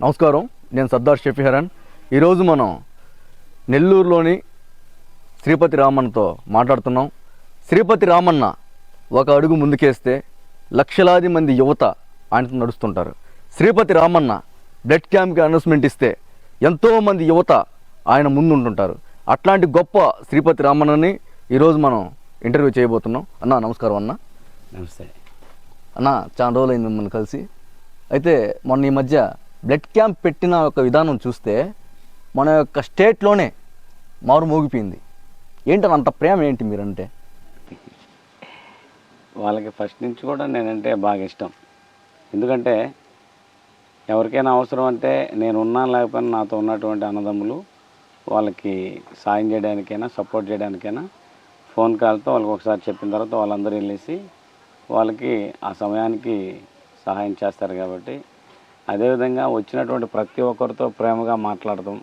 నమస్కారం, నేను సర్దార్ షఫీహరన్. ఈరోజు మనం నెల్లూరులోని శ్రీపతి రామన్నతో మాట్లాడుతున్నాం. శ్రీపతి రామన్న ఒక అడుగు ముందుకేస్తే లక్షలాది మంది యువత ఆయనతో నడుస్తుంటారు. శ్రీపతి రామన్న బ్లడ్ క్యాంప్కి అనౌన్స్మెంట్ ఇస్తే ఎంతోమంది యువత ఆయన ముందుంటుంటారు. అట్లాంటి గొప్ప శ్రీపతి రామన్నని ఈరోజు మనం ఇంటర్వ్యూ చేయబోతున్నాం. అన్న నమస్కారం. అన్న నమస్తే అన్న, చాలా రోజులైంది మిమ్మల్ని కలిసి. అయితే మొన్న ఈ మధ్య బ్లడ్ క్యాంప్ పెట్టిన ఒక విధానం చూస్తే మన యొక్క స్టేట్లోనే మారు మోగిపోయింది. ఏంటని అంత ప్రేమ ఏంటి మీరంటే? వాళ్ళకి ఫస్ట్ నుంచి కూడా నేనంటే బాగా ఇష్టం. ఎందుకంటే ఎవరికైనా అవసరం అంటే నేను ఉన్నాను, లేకపోయినా నాతో ఉన్నటువంటి అన్నదమ్ములు వాళ్ళకి సాయం చేయడానికైనా సపోర్ట్ చేయడానికైనా ఫోన్ కాల్తో వాళ్ళకి ఒకసారి చెప్పిన తర్వాత వాళ్ళందరూ వెళ్ళేసి వాళ్ళకి ఆ సమయానికి సహాయం చేస్తారు. కాబట్టి అదేవిధంగా వచ్చినటువంటి ప్రతి ఒక్కరితో ప్రేమగా మాట్లాడటం,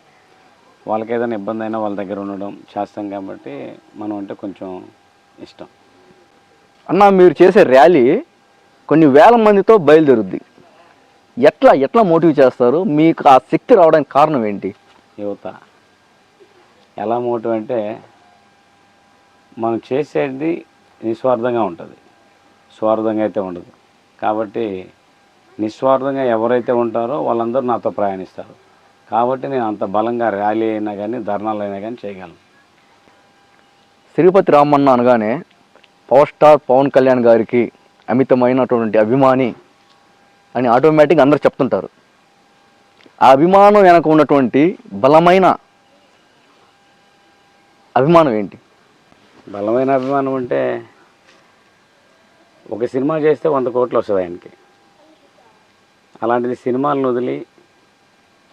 వాళ్ళకి ఏదైనా ఇబ్బంది అయినా వాళ్ళ దగ్గర ఉండడం చేస్తాం. కాబట్టి మనం అంటే కొంచెం ఇష్టం. అన్న, మీరు చేసే ర్యాలీ కొన్ని వేల మందితో బయలుదేరుద్ది. ఎట్లా మోటివ్ చేస్తారు? మీకు ఆ శక్తి రావడానికి కారణం ఏంటి? యువత ఎలా మోటివ్ అంటే మనం చేసేది నిస్వార్థంగా ఉంటుంది, స్వార్థంగా అయితే ఉండదు. కాబట్టి నిస్వార్థంగా ఎవరైతే ఉంటారో వాళ్ళందరూ నాతో ప్రయాణిస్తారు. కాబట్టి నేను అంత బలంగా ర్యాలీ అయినా కానీ ధర్నాలు అయినా కానీ చేయగలను. శ్రీపతి రామన్న అనగానే పవర్ స్టార్ పవన్ కళ్యాణ్ గారికి అమితమైనటువంటి అభిమాని అని ఆటోమేటిక్గా అందరు చెప్తుంటారు. ఆ అభిమానం వెనక ఉన్నటువంటి బలమైన అభిమానం ఏంటి? బలమైన అభిమానం అంటే ఒక సినిమా చేస్తే 100 కోట్లు వస్తుంది ఆయనకి. అలాంటిది సినిమాలను వదిలి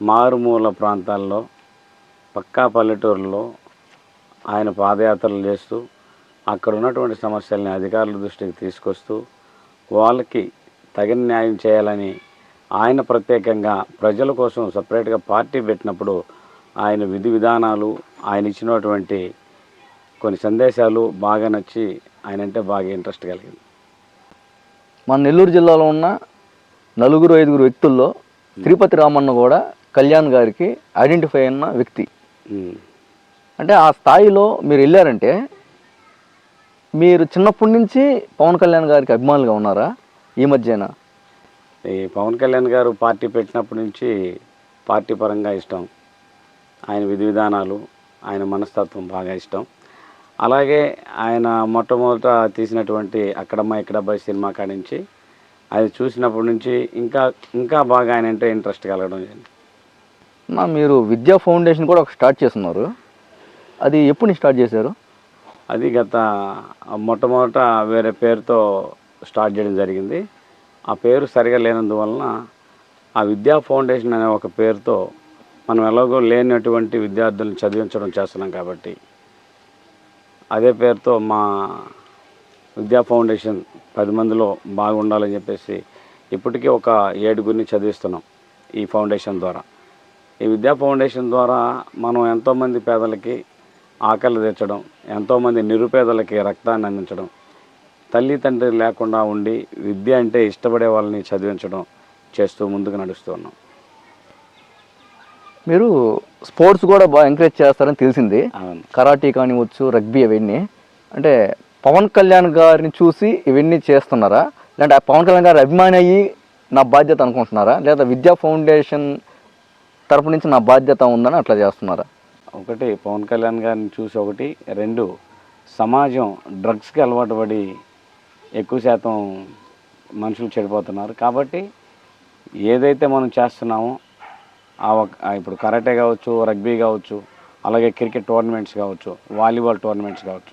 మారుమూల ప్రాంతాల్లో పక్కా పల్లెటూరులో ఆయన పాదయాత్రలు చేస్తూ అక్కడ ఉన్నటువంటి సమస్యల్ని అధికారుల దృష్టికి తీసుకొస్తూ వాళ్ళకి తగిన న్యాయం చేయాలని ఆయన ప్రత్యేకంగా ప్రజల కోసం సపరేట్గా పార్టీ పెట్టినప్పుడు ఆయన విధి విధానాలు, ఆయన ఇచ్చినటువంటి కొన్ని సందేశాలు బాగా నచ్చి ఆయనంటే బాగా ఇంట్రెస్ట్ కలిగింది. మన నెల్లూరు జిల్లాలో ఉన్న 4-5 వ్యక్తుల్లో శ్రీపతి రామన్న కూడా కళ్యాణ్ గారికి ఐడెంటిఫై అయిన వ్యక్తి. అంటే ఆ స్థాయిలో మీరు వెళ్ళారంటే మీరు చిన్నప్పటి నుంచి పవన్ కళ్యాణ్ గారికి అభిమానులుగా ఉన్నారా? ఈ మధ్యన ఈ పవన్ కళ్యాణ్ గారు పార్టీ పెట్టినప్పటి నుంచి పార్టీ పరంగా ఇష్టం, ఆయన విధి విధానాలు, ఆయన మనస్తత్వం బాగా ఇష్టం. అలాగే ఆయన మొట్టమొదట తీసినటువంటి అక్కడమ్మ ఇక్కడబ్బాయి సినిమా కాడి నుంచి అది చూసినప్పటి నుంచి ఇంకా బాగా ఆయన అంటే ఇంట్రెస్ట్ కలగడం జరిగింది. మీరు విద్యా ఫౌండేషన్ కూడా ఒక స్టార్ట్ చేస్తున్నారు. అది ఎప్పుడు స్టార్ట్ చేశారు? అది గత మొట్టమొదట వేరే పేరుతో స్టార్ట్ చేయడం జరిగింది. ఆ పేరు సరిగా లేనందువలన ఆ విద్యా ఫౌండేషన్ అనే ఒక పేరుతో మనం ఎలాగో లేనటువంటి విద్యార్థులను చదివించడం చేస్తున్నాం. కాబట్టి అదే పేరుతో మా విద్యా ఫౌండేషన్ 10 మందిలో బాగుండాలని చెప్పేసి ఇప్పటికీ ఒక 7గురిని చదివిస్తున్నాం ఈ ఫౌండేషన్ ద్వారా. ఈ విద్యా ఫౌండేషన్ ద్వారా మనం ఎంతోమంది పేదలకి ఆకలి తీర్చడం, ఎంతోమంది నిరుపేదలకి రక్తాన్ని అందించడం, తల్లి తండ్రి లేకుండా ఉండి విద్య అంటే ఇష్టపడే వాళ్ళని చదివించడం చేస్తూ ముందుకు నడుస్తూ ఉన్నాం. మీరు స్పోర్ట్స్ కూడా బాగా ఎంకరేజ్ చేస్తారని తెలిసింది. అవును. కరాటీ కానివచ్చు, రగ్బీ, అవన్నీ. అంటే పవన్ కళ్యాణ్ గారిని చూసి ఇవన్నీ చేస్తున్నారా? లేదంటే ఆ పవన్ కళ్యాణ్ గారి అభిమాని అయ్యి నా బాధ్యత అనుకుంటున్నారా? లేదా విద్యా ఫౌండేషన్ తరపు నుంచి నా బాధ్యత ఉందని అట్లా చేస్తున్నారా? ఒకటి పవన్ కళ్యాణ్ గారిని చూసి, ఒకటి 2 సమాజం డ్రగ్స్కి అలవాటు పడి ఎక్కువ శాతం మనుషులు చెడిపోతున్నారు. కాబట్టి ఏదైతే మనం చేస్తున్నామో ఇప్పుడు కరాటే కావచ్చు, రగ్బీ కావచ్చు, అలాగే క్రికెట్ టోర్నమెంట్స్ కావచ్చు, వాలీబాల్ టోర్నమెంట్స్ కావచ్చు,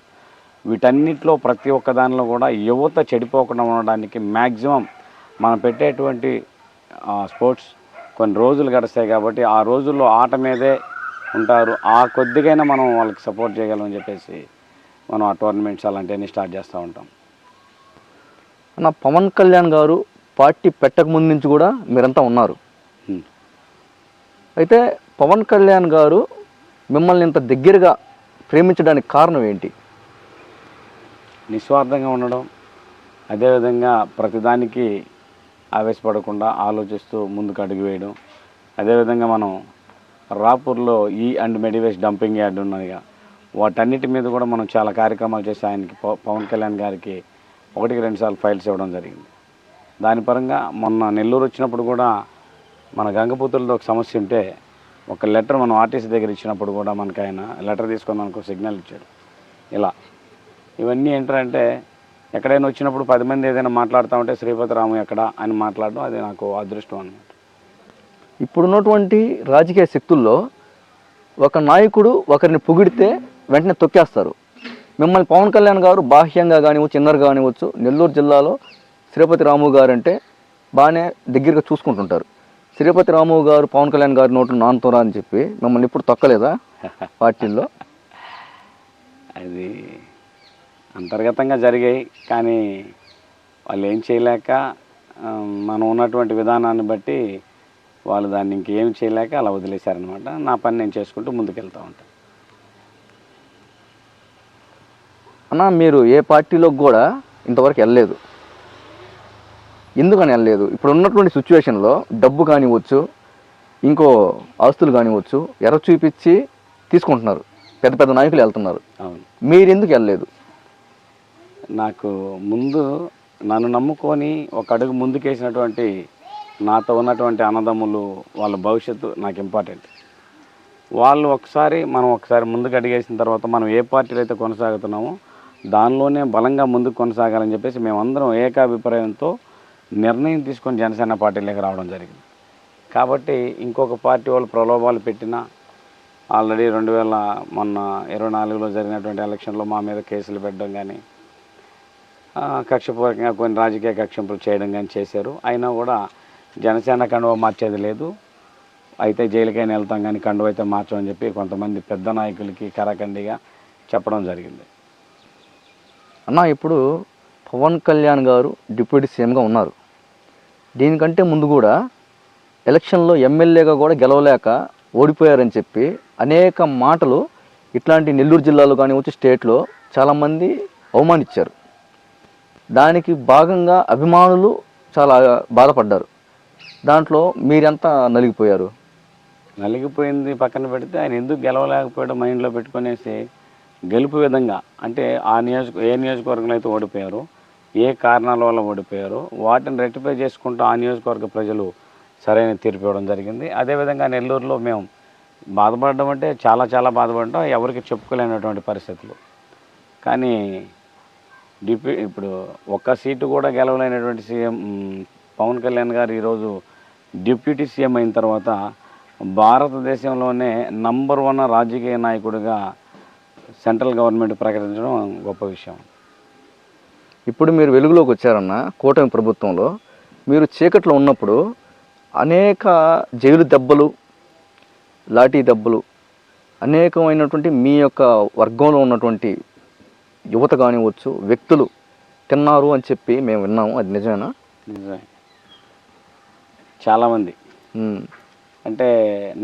వీటన్నిటిలో ప్రతి ఒక్క దానిలో కూడా యువత చెడిపోకుండా ఉండడానికి మ్యాక్సిమం మనం పెట్టేటువంటి స్పోర్ట్స్ కొన్ని రోజులు గడుస్తాయి. కాబట్టి ఆ రోజుల్లో ఆట మీదే ఉంటారు. ఆ కొద్దిగైనా మనం వాళ్ళకి సపోర్ట్ చేయగలమని చెప్పేసి మనం ఆ టోర్నమెంట్స్ అలాంటివన్నీ స్టార్ట్ చేస్తూ ఉంటాం. నా పవన్ కళ్యాణ్ గారు పార్టీ పెట్టక ముందు నుంచి కూడా మీరంతా ఉన్నారు. అయితే పవన్ కళ్యాణ్ గారు మిమ్మల్ని ఇంత దగ్గరగా ప్రేమించడానికి కారణం ఏంటి? నిస్వార్థంగా ఉండడం, అదేవిధంగా ప్రతిదానికి ఆవేశపడకుండా ఆలోచిస్తూ ముందుకు అడుగు వేయడం, అదేవిధంగా మనం రాపూర్లో అండ్ మెడివేస్ డంపింగ్ యార్డ్ ఉన్నదిగా, వాటన్నిటి మీద కూడా మనం చాలా కార్యక్రమాలు చేసి ఆయనకి పవన్ కళ్యాణ్ గారికి 1-2 సార్లు ఫైల్స్ ఇవ్వడం జరిగింది. దాని పరంగా మొన్న నెల్లూరు వచ్చినప్పుడు కూడా మన గంగపూతులతో ఒక సమస్య ఉంటే ఒక లెటర్ మనం ఆర్టీసీ దగ్గర ఇచ్చినప్పుడు కూడా మనకు ఆయన లెటర్ తీసుకొని మనకు సిగ్నల్ ఇచ్చాడు. ఇలా ఇవన్నీ ఏంటంటే ఎక్కడైనా వచ్చినప్పుడు 10 మంది ఏదైనా మాట్లాడుతూ ఉంటే శ్రీపతి రాము ఎక్కడ అని మాట్లాడడం అది నాకు అదృష్టం అన్నమాట. ఇప్పుడున్నటువంటి రాజకీయ శక్తుల్లో ఒక నాయకుడు ఒకరిని పొగిడితే వెంటనే తొక్కేస్తారు. మిమ్మల్ని పవన్ కళ్యాణ్ గారు బాహ్యంగా కానివచ్చు, చిన్నర్ కానివచ్చు, నెల్లూరు జిల్లాలో శ్రీపతి రాము గారు అంటే బాగానే దగ్గరగా చూసుకుంటుంటారు. శ్రీపతి రాము గారు పవన్ కళ్యాణ్ గారి నోట్లు నానుతోరా అని చెప్పి మిమ్మల్ని ఇప్పుడు తొక్కలేదా పార్టీల్లో? అది అంతర్గతంగా జరిగాయి, కానీ వాళ్ళు ఏం చేయలేక మనం ఉన్నటువంటి విధానాన్ని బట్టి వాళ్ళు దాన్ని ఇంకేం చేయలేక అలా వదిలేశారనమాట. నా పని నేను చేసుకుంటూ ముందుకెళ్తూ ఉంటాను. అన్న, మీరు ఏ పార్టీలోకి కూడా ఇంతవరకు వెళ్ళలేదు, ఎందుకని వెళ్ళలేదు? ఇప్పుడు ఉన్నటువంటి సిచ్యువేషన్లో డబ్బు కానివచ్చు, ఇంకో ఆస్తులు కానివచ్చు, ఎర్ర చూపించి తీసుకుంటున్నారు, పెద్ద పెద్ద నాయకులు వెళ్తున్నారు. అవును, మీరు ఎందుకు వెళ్ళలేదు? నాకు ముందు నన్ను నమ్ముకొని ఒక అడుగు ముందుకేసినటువంటి నాతో ఉన్నటువంటి అన్నదమ్ములు, వాళ్ళ భవిష్యత్తు నాకు ఇంపార్టెంట్. వాళ్ళు మనం ఒకసారి ముందుకు అడిగేసిన తర్వాత మనం ఏ పార్టీలో అయితే కొనసాగుతున్నామో దానిలోనే బలంగా ముందుకు కొనసాగాలని చెప్పేసి మేమందరం ఏకాభిప్రాయంతో నిర్ణయం తీసుకొని జనసేన పార్టీలోకి రావడం జరిగింది. కాబట్టి ఇంకొక పార్టీ వాళ్ళు ప్రలోభాలు పెట్టినా, ఆల్రెడీ 2024లో జరిగినటువంటి ఎలక్షన్లో మా మీద కేసులు పెట్టడం కానీ, కక్షపూర్వకంగా కొన్ని రాజకీయ కక్షింపులు చేయడం కానీ చేశారు. అయినా కూడా జనసేన కండువ మార్చేది లేదు, అయితే జైలుకైనా వెళ్తాం కానీ కండువ అయితే మార్చమని చెప్పి కొంతమంది పెద్ద నాయకులకి కరాఖండిగా చెప్పడం జరిగింది. అన్న, ఇప్పుడు పవన్ కళ్యాణ్ గారు డిప్యూటీ సీఎంగా ఉన్నారు. దీనికంటే ముందు కూడా ఎలక్షన్లో ఎమ్మెల్యేగా కూడా గెలవలేక ఓడిపోయారని చెప్పి అనేక మాటలు ఇట్లాంటి నెల్లూరు జిల్లాలో కానివచ్చు, స్టేట్లో చాలామంది అవమానించారు. దానికి భాగంగా అభిమానులు చాలా బాధపడ్డారు. దాంట్లో మీరెంత నలిగిపోయారు? నలిగిపోయింది పక్కన పెడితే, ఆయన ఎందుకు గెలవలేకపోయాడో మైండ్లో పెట్టుకునేసి గెలుపు విధంగా, అంటే ఏ నియోజకవర్గంలో అయితే ఓడిపోయారో, ఏ కారణాల వల్ల ఓడిపోయారో వాటిని రెక్టిఫై చేసుకుంటూ ఆ నియోజకవర్గ ప్రజలు సరైన తీర్పు ఇవ్వడం జరిగింది. అదేవిధంగా నెల్లూరులో మేము బాధపడడం అంటే చాలా చాలా బాధపడడం, ఎవరికి చెప్పుకోలేనటువంటి పరిస్థితులు. కానీ ఇప్పుడు ఒక్క సీటు కూడా గెలవలేనటువంటి సీఎం పవన్ కళ్యాణ్ గారు ఈరోజు డిప్యూటీ సీఎం అయిన తర్వాత భారతదేశంలోనే నంబర్ 1 రాజకీయ నాయకుడిగా సెంట్రల్ గవర్నమెంట్ ప్రకటించడం గొప్ప విషయం. ఇప్పుడు మీరు వెలుగులోకి వచ్చారన్న కూటమి ప్రభుత్వంలో. మీరు చీకట్లో ఉన్నప్పుడు అనేక జైలు దెబ్బలు, లాఠీ దెబ్బలు, అనేకమైనటువంటి మీ యొక్క వర్గంలో ఉన్నటువంటి యువత కానివచ్చు, వ్యక్తులు తిన్నారు అని చెప్పి మేము విన్నాము. అది నిజమేనా? నిజమే. చాలామంది అంటే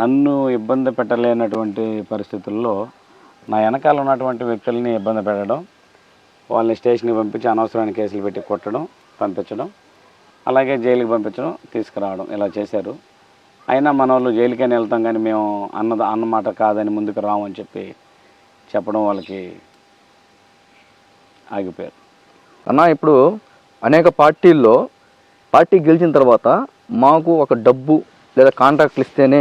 నన్ను ఇబ్బంది పెట్టలేనటువంటి పరిస్థితుల్లో నా వెనకాల ఉన్నటువంటి వ్యక్తుల్ని ఇబ్బంది పెట్టడం, వాళ్ళని స్టేషన్కి పంపించి అనవసరమైన కేసులు పెట్టి కొట్టడం, పంపించడం, అలాగే జైలుకి పంపించడం, తీసుకురావడం, ఇలా చేశారు. అయినా మన వాళ్ళు జైలుకైనా వెళ్తాం కానీ మేము అన్నమాట కాదని ముందుకు రామని చెప్పడం వాళ్ళకి ఆగిపోయారు. అన్న, ఇప్పుడు అనేక పార్టీల్లో పార్టీ గెలిచిన తర్వాత మాకు ఒక డబ్బు లేదా కాంట్రాక్ట్లు ఇస్తేనే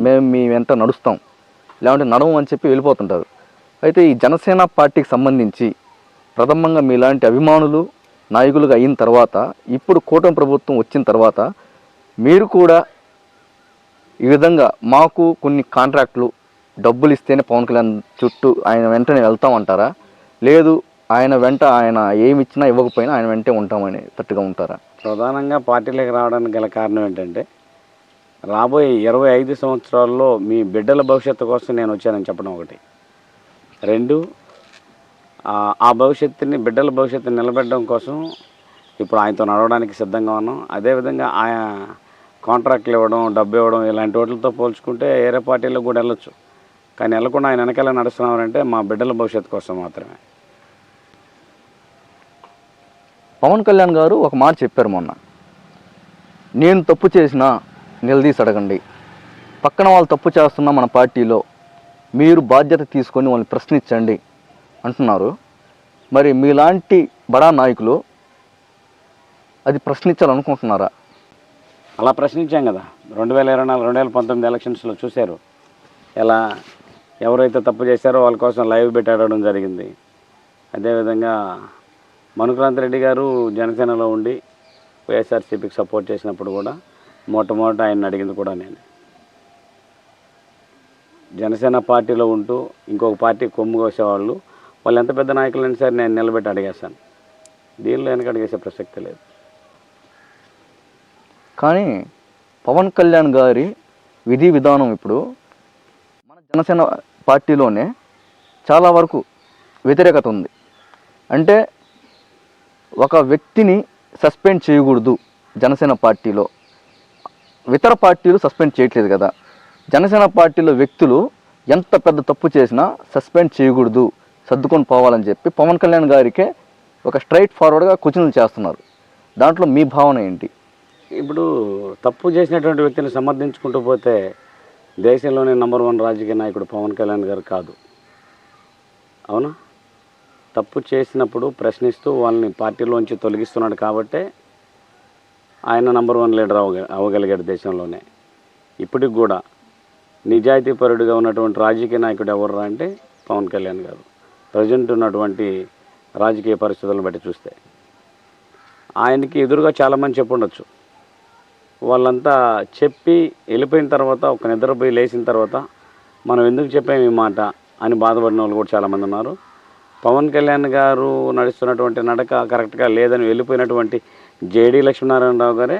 మేము మీ వెంట నడుస్తాం, లేదంటే నడవం అని చెప్పి వెళ్ళిపోతుంటారు. అయితే ఈ జనసేన పార్టీకి సంబంధించి ప్రథమంగా మీలాంటి అభిమానులు నాయకులుగా అయిన తర్వాత, ఇప్పుడు కూటమి ప్రభుత్వం వచ్చిన తర్వాత మీరు కూడా ఈ విధంగా మాకు కొన్ని కాంట్రాక్టులు డబ్బులు ఇస్తేనే పవన్ కళ్యాణ్ చుట్టూ ఆయన వెంటనే వెళ్తామంటారా? లేదు ఆయన వెంట ఆయన ఏమి ఇచ్చినా ఇవ్వకపోయినా ఆయన వెంటే ఉంటామని తట్టుగా ఉంటారా? ప్రధానంగా పార్టీలోకి రావడానికి గల కారణం ఏంటంటే, రాబోయే 25 సంవత్సరాల్లో మీ బిడ్డల భవిష్యత్తు కోసం నేను వచ్చానని చెప్పడం ఒకటి. 2, ఆ బిడ్డల భవిష్యత్తుని నిలబెట్టడం కోసం ఇప్పుడు ఆయనతో నడవడానికి సిద్ధంగా ఉన్నాం. అదేవిధంగా ఆయన కాంట్రాక్ట్లు ఇవ్వడం, డబ్బు ఇవ్వడం ఇలాంటి వాటితో పోల్చుకుంటే వేరే పార్టీలకు కూడా వెళ్ళొచ్చు. కానీ వెళ్ళకుండా ఆయన వెనకాల నడుస్తున్నారంటే మా బిడ్డల భవిష్యత్తు కోసం మాత్రమే. పవన్ కళ్యాణ్ గారు ఒక మాట చెప్పారు మొన్న, నేను తప్పు చేసినా నిలదీసి అడగండి, పక్కన వాళ్ళు తప్పు చేస్తున్నా మన పార్టీలో మీరు బాధ్యత తీసుకొని వాళ్ళని ప్రశ్నించండి అంటున్నారు. మరి మీలాంటి బడా నాయకులు అది ప్రశ్నించాలనుకుంటున్నారా? అలా ప్రశ్నించాం కదా 2024 2019 ఎలక్షన్స్లో చూశారు. ఎలా ఎవరైతే తప్పు చేశారో వాళ్ళ కోసం లైవ్ పెట్టి అడగడం జరిగింది. అదేవిధంగా మనుక్రాంత్ రెడ్డి గారు జనసేనలో ఉండి వైఎస్ఆర్సీపీకి సపోర్ట్ చేసినప్పుడు కూడా మొట్టమొదట ఆయన అడిగింది కూడా నేను. జనసేన పార్టీలో ఉంటూ ఇంకొక పార్టీ కొమ్ము కోసేవాళ్ళు వాళ్ళు ఎంత పెద్ద నాయకులైనా సరే నేను నిలబెట్టి అడిగేస్తాను. దీనిలో వెనక అడిగేసే ప్రసక్తి లేదు. కానీ పవన్ కళ్యాణ్ గారి విధి విధానం ఇప్పుడు మన జనసేన పార్టీలోనే చాలా వరకు వ్యతిరేకత ఉంది. అంటే ఒక వ్యక్తిని సస్పెండ్ చేయకూడదు జనసేన పార్టీలో. ఇతర పార్టీలు సస్పెండ్ చేయట్లేదు కదా. జనసేన పార్టీలో వ్యక్తులు ఎంత పెద్ద తప్పు చేసినా సస్పెండ్ చేయకూడదు, సర్దుకొని పోవాలని చెప్పి పవన్ కళ్యాణ్ గారికే ఒక స్ట్రైట్ ఫార్వర్డ్గా క్వశ్చన్లు చేస్తున్నారు. దాంట్లో మీ భావన ఏంటి? ఇప్పుడు తప్పు చేసినటువంటి వ్యక్తిని సమర్థించుకుంటూ పోతే దేశంలోనే నంబర్ 1 రాజకీయ నాయకుడు పవన్ కళ్యాణ్ గారు కాదు, అవునా? తప్పు చేసినప్పుడు ప్రశ్నిస్తూ వాళ్ళని పార్టీలోంచి తొలగిస్తున్నాడు కాబట్టే ఆయన నంబర్ 1 లీడర్ అవ్వగలిగాడు దేశంలోనే. ఇప్పటికి కూడా నిజాయితీపరుడిగా ఉన్నటువంటి రాజకీయ నాయకుడు ఎవరు అంటే పవన్ కళ్యాణ్ గారు. ప్రజెంట్ ఉన్నటువంటి రాజకీయ పరిస్థితులను బట్టి చూస్తే ఆయనకి ఎదురుగా చాలామంది చెప్పుండొచ్చు. వాళ్ళంతా చెప్పి వెళ్ళిపోయిన తర్వాత ఒక నిద్రపోయి లేచిన తర్వాత మనం ఎందుకు చెప్పాము ఈ మాట అని బాధపడిన వాళ్ళు కూడా చాలామంది ఉన్నారు. పవన్ కళ్యాణ్ గారు నడుస్తున్నటువంటి నడక కరెక్ట్గా లేదని వెళ్ళిపోయినటువంటి జేడీ లక్ష్మీనారాయణరావు గారే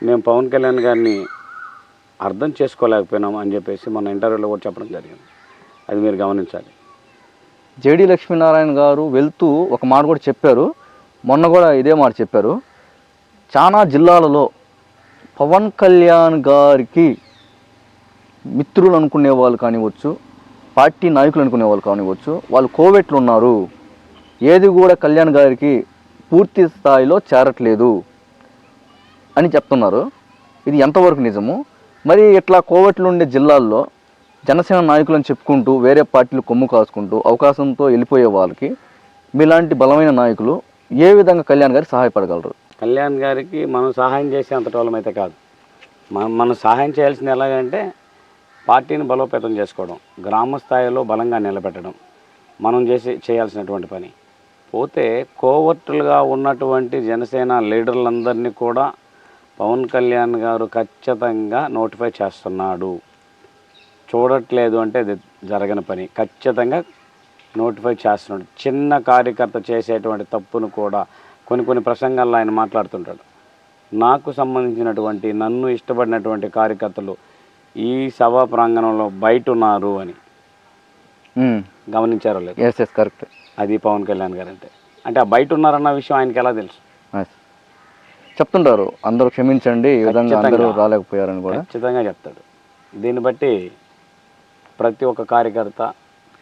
మేము పవన్ కళ్యాణ్ గారిని అర్థం చేసుకోలేకపోయినాం అని చెప్పేసి మన ఇంటర్వ్యూలో కూడా చెప్పడం జరిగింది. అది మీరు గమనించాలి. జేడీ లక్ష్మీనారాయణ గారు వెళ్తూ ఒక మాట కూడా చెప్పారు, మొన్న కూడా ఇదే మాట చెప్పారు. చాలా జిల్లాలలో పవన్ కళ్యాణ్ గారికి మిత్రులు అనుకునే వాళ్ళు కానివ్వచ్చు, పార్టీ నాయకులు అనుకునే వాళ్ళు కానివ్వచ్చు, వాళ్ళు కోవెట్లు ఉన్నారు, ఏది కూడా కళ్యాణ్ గారికి పూర్తి స్థాయిలో చేరట్లేదు అని చెప్తున్నారు. ఇది ఎంతవరకు నిజము? మరి ఇట్లా కోవెట్లు ఉండే జిల్లాల్లో జనసేన నాయకులను చెప్పుకుంటూ వేరే పార్టీలు కొమ్ము కాసుకుంటూ అవకాశంతో వెళ్ళిపోయే వాళ్ళకి మీలాంటి బలమైన నాయకులు ఏ విధంగా కళ్యాణ్ గారికి సహాయపడగలరు? కళ్యాణ్ గారికి మనం సహాయం చేసే అంత టోలం అయితే కాదు. మనం సహాయం చేయాల్సింది ఎలాగంటే పార్టీని బలోపేతం చేసుకోవడం, గ్రామ స్థాయిలో బలంగా నిలబెట్టడం మనం చేయాల్సినటువంటి పని. పోతే కోవర్టులుగా ఉన్నటువంటి జనసేన లీడర్లందరినీ కూడా పవన్ కళ్యాణ్ గారు ఖచ్చితంగా నోటిఫై చేస్తున్నాడు. చూడట్లేదు అంటే అది జరగని పని. ఖచ్చితంగా నోటిఫై చేస్తున్నాడు. చిన్న కార్యకర్త చేసేటువంటి తప్పును కూడా కొన్ని ప్రసంగాల్లో ఆయన మాట్లాడుతుంటాడు. నాకు సంబంధించినటువంటి నన్ను ఇష్టపడినటువంటి కార్యకర్తలు ఈ సభా ప్రాంగణంలో బయట ఉన్నారు అని గమనించారో లేదు? Yes correct. అది పవన్ కళ్యాణ్ గారు అంటే ఆ బయట ఉన్నారన్న విషయం ఆయనకి ఎలా తెలుసు? చెప్తుంటారు అందరూ క్షమించండి, ఈ విధంగా అందరూ రాలేకపోయారని కూడా ఖచ్చితంగా చెప్తాడు. దీన్ని బట్టి ప్రతి ఒక్క కార్యకర్త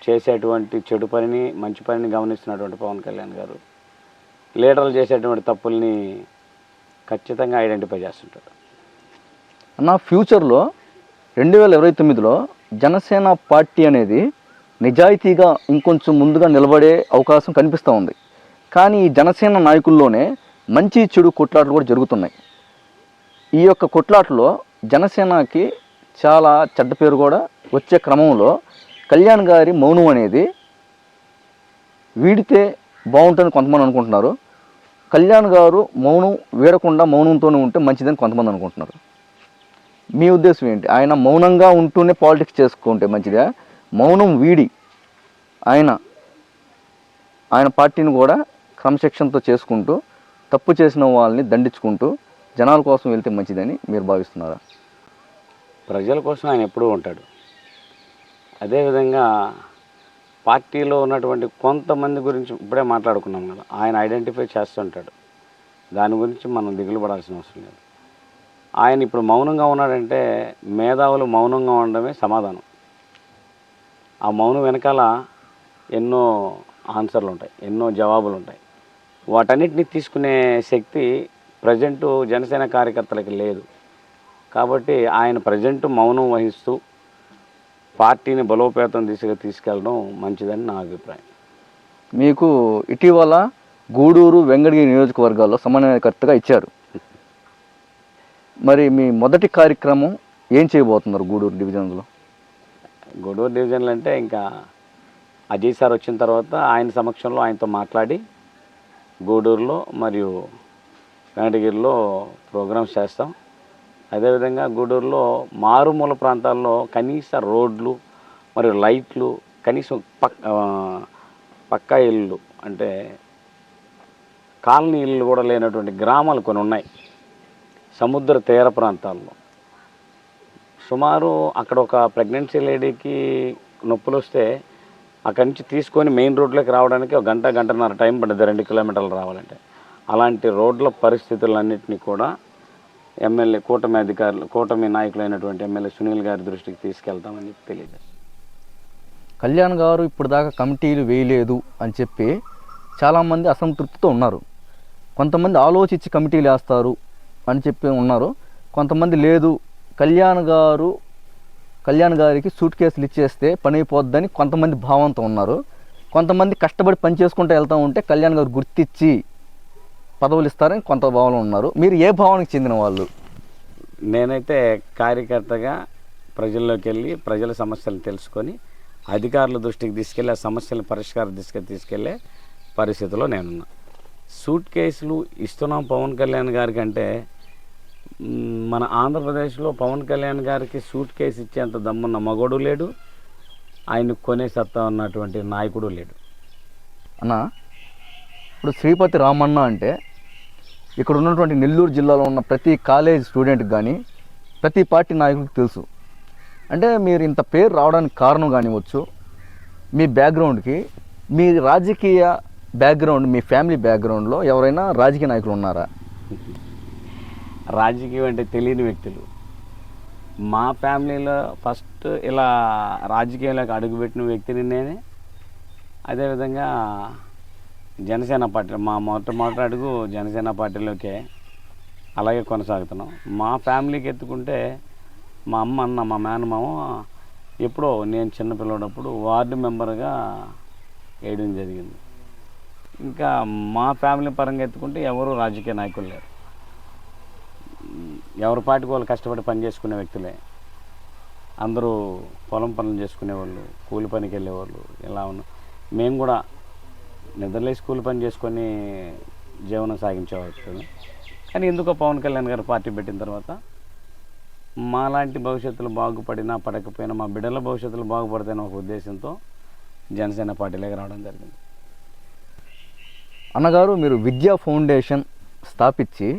చేసేటువంటి చెడు పనిని మంచి పనిని గమనిస్తున్నటువంటి పవన్ కళ్యాణ్ గారు లీడర్లు చేసేటువంటి తప్పుల్ని ఖచ్చితంగా ఐడెంటిఫై చేస్తుంటాడు. అన్న ఫ్యూచర్లో 2029లో జనసేన పార్టీ అనేది నిజాయితీగా ఇంకొంచెం ముందుగా నిలబడే అవకాశం కనిపిస్తూ ఉంది. కానీ ఈ జనసేన నాయకుల్లోనే మంచి చెడు కొట్లాటలు కూడా జరుగుతున్నాయి. ఈ యొక్క కొట్లాటలో జనసేనకి చాలా చెడ్డ పేరు కూడా వచ్చే క్రమంలో కళ్యాణ్ గారి మౌనం అనేది వీడితే బాగుంటుందని కొంతమంది అనుకుంటున్నారు. కళ్యాణ్ గారు మౌనం వీడకుండా మౌనంతోనే ఉంటే మంచిదని కొంతమంది అనుకుంటున్నారు. మీ ఉద్దేశం ఏంటి? ఆయన మౌనంగా ఉంటూనే పాలిటిక్స్ చేసుకుంటే మంచిదా, మౌనం వీడి ఆయన పార్టీని కూడా క్రమశిక్షణతో చేసుకుంటూ తప్పు చేసిన వాళ్ళని దండించుకుంటూ జనాల కోసం వెళ్తే మంచిదని మీరు భావిస్తున్నారా? ప్రజల కోసం ఆయన ఎప్పుడూ ఉంటాడు. అదేవిధంగా పార్టీలో ఉన్నటువంటి కొంతమంది గురించి ఇప్పుడే మాట్లాడుకున్నాం కదా, ఆయన ఐడెంటిఫై చేస్తుంటాడు. దాని గురించి మనం దిగులు పడాల్సిన అవసరం లేదు. ఆయన ఇప్పుడు మౌనంగా ఉన్నాడంటే మేధావులు మౌనంగా ఉండడమే సమాధానం. ఆ మౌనం వెనకాల ఎన్నో ఆన్సర్లు ఉంటాయి, ఎన్నో జవాబులు ఉంటాయి. వాటన్నిటిని తీసుకునే శక్తి ప్రజెంటు జనసేన కార్యకర్తలకి లేదు. కాబట్టి ఆయన ప్రజెంట్ మౌనం వహిస్తూ పార్టీని బలోపేతం దిశగా తీసుకెళ్ళడం మంచిదని నా అభిప్రాయం. మీకు ఇటీవల గూడూరు వెంకటగిరి నియోజకవర్గాల్లో సమన్వయకర్తగా ఇచ్చారు. మరి మీ మొదటి కార్యక్రమం ఏం చేయబోతున్నారు గూడూరు డివిజన్లో? గూడూరు డివిజన్లు అంటే ఇంకా అజయ్ సార్ వచ్చిన తర్వాత ఆయన సమక్షంలో ఆయనతో మాట్లాడి గూడూరులో మరియు వెంకటగిరిలో ప్రోగ్రామ్స్ చేస్తాం. అదేవిధంగా గూడూరులో మారుమూల ప్రాంతాల్లో కనీస రోడ్లు మరియు లైట్లు, కనీసం పక్కా ఇళ్ళు అంటే కాలనీ ఇళ్ళు కూడా లేనటువంటి గ్రామాలు కొన్ని ఉన్నాయి సముద్ర తీర ప్రాంతాల్లో. సుమారు అక్కడ ఒక ప్రెగ్నెన్సీ లేడీకి నొప్పులు వస్తే అక్కడి నుంచి తీసుకొని మెయిన్ రోడ్లోకి రావడానికి ఒక గంటన్నర టైం పడుతుంది 2 కిలోమీటర్లు రావాలంటే. అలాంటి రోడ్ల పరిస్థితులన్నింటినీ కూడా ఎమ్మెల్యే కూటమి నాయకులు అయినటువంటి ఎమ్మెల్యే సునీల్ గారి దృష్టికి తీసుకెళ్తామని తెలియజేస్తాం. కళ్యాణ్ గారు ఇప్పుడు దాకా కమిటీలు వేయలేదు అని చెప్పి చాలామంది అసంతృప్తితో ఉన్నారు. కొంతమంది ఆలోచించి కమిటీలు వేస్తారు అని చెప్పి ఉన్నారు. కొంతమంది లేదు కళ్యాణ్ గారికి సూట్ కేసులు ఇచ్చేస్తే పని అయిపోద్దని కొంతమంది భావంతో ఉన్నారు. కొంతమంది కష్టపడి పని చేసుకుంటూ వెళ్తూ ఉంటే కళ్యాణ్ గారు గుర్తించి పదవులు ఇస్తారని కొంత భావనలో ఉన్నారు. మీరు ఏ భావనకి చెందిన వాళ్ళు? నేనైతే కార్యకర్తగా ప్రజల్లోకి వెళ్ళి ప్రజల సమస్యలు తెలుసుకొని అధికారుల దృష్టికి తీసుకెళ్ళి ఆ సమస్యల పరిష్కార దిశగా తీసుకెళ్లే పరిస్థితిలో నేనున్నా. సూట్ కేసులు ఇస్తున్నాం పవన్ కళ్యాణ్ గారికి అంటే మన ఆంధ్రప్రదేశ్లో పవన్ కళ్యాణ్ గారికి సూట్ కేసు ఇచ్చేంత దమ్మున్న మగోడు లేడు, ఆయన కొనే సత్తా ఉన్నటువంటి నాయకుడు లేడు. అన్న, ఇప్పుడు శ్రీపతి రామన్న అంటే ఇక్కడ ఉన్నటువంటి నెల్లూరు జిల్లాలో ఉన్న ప్రతి కాలేజ్ స్టూడెంట్కి కానీ ప్రతి పార్టీ నాయకుడికి తెలుసు. అంటే మీరు ఇంత పేరు రావడానికి కారణం కానివచ్చు, మీ బ్యాక్గ్రౌండ్కి, మీ రాజకీయ బ్యాక్గ్రౌండ్, మీ ఫ్యామిలీ బ్యాక్గ్రౌండ్లో ఎవరైనా రాజకీయ నాయకులు ఉన్నారా? రాజకీయం అంటే తెలియని వ్యక్తులు మా ఫ్యామిలీలో ఫస్ట్ ఇలా రాజకీయంలోకి అడుగుపెట్టిన వ్యక్తిని నేనే. అదేవిధంగా జనసేన పార్టీ మా మొట్టమొదటి అడుగు జనసేన పార్టీలోకే అలాగే కొనసాగుతున్నాం. మా ఫ్యామిలీకి ఎత్తుకుంటే మా అమ్మ అన్న మా మేనమామ ఎప్పుడో నేను చిన్నపిల్లడప్పుడు వార్డు మెంబర్గా వేయడం జరిగింది. ఇంకా మా ఫ్యామిలీ పరంగా ఎత్తుకుంటే ఎవరు రాజకీయ నాయకులు లేరు. ఎవరి పాటికి వాళ్ళు కష్టపడి పని చేసుకునే వ్యక్తులే. అందరూ పొలం పనులు చేసుకునేవాళ్ళు, కూలి పనికి వెళ్ళేవాళ్ళు. ఇలా ఉన్నాం మేము కూడా నిద్రలేసి కూలి పని చేసుకొని జీవనం సాగించేవాళ్ళు. కానీ ఎందుకో పవన్ కళ్యాణ్ గారు పార్టీ పెట్టిన తర్వాత మాలాంటి భవిష్యత్తులు బాగుపడినా పడకపోయినా మా బిడ్డల భవిష్యత్తులు బాగుపడతాయని ఒక ఉద్దేశంతో జనసేన పార్టీలోకి రావడం జరిగింది. అన్నగారు, మీరు విద్యా ఫౌండేషన్ స్థాపించి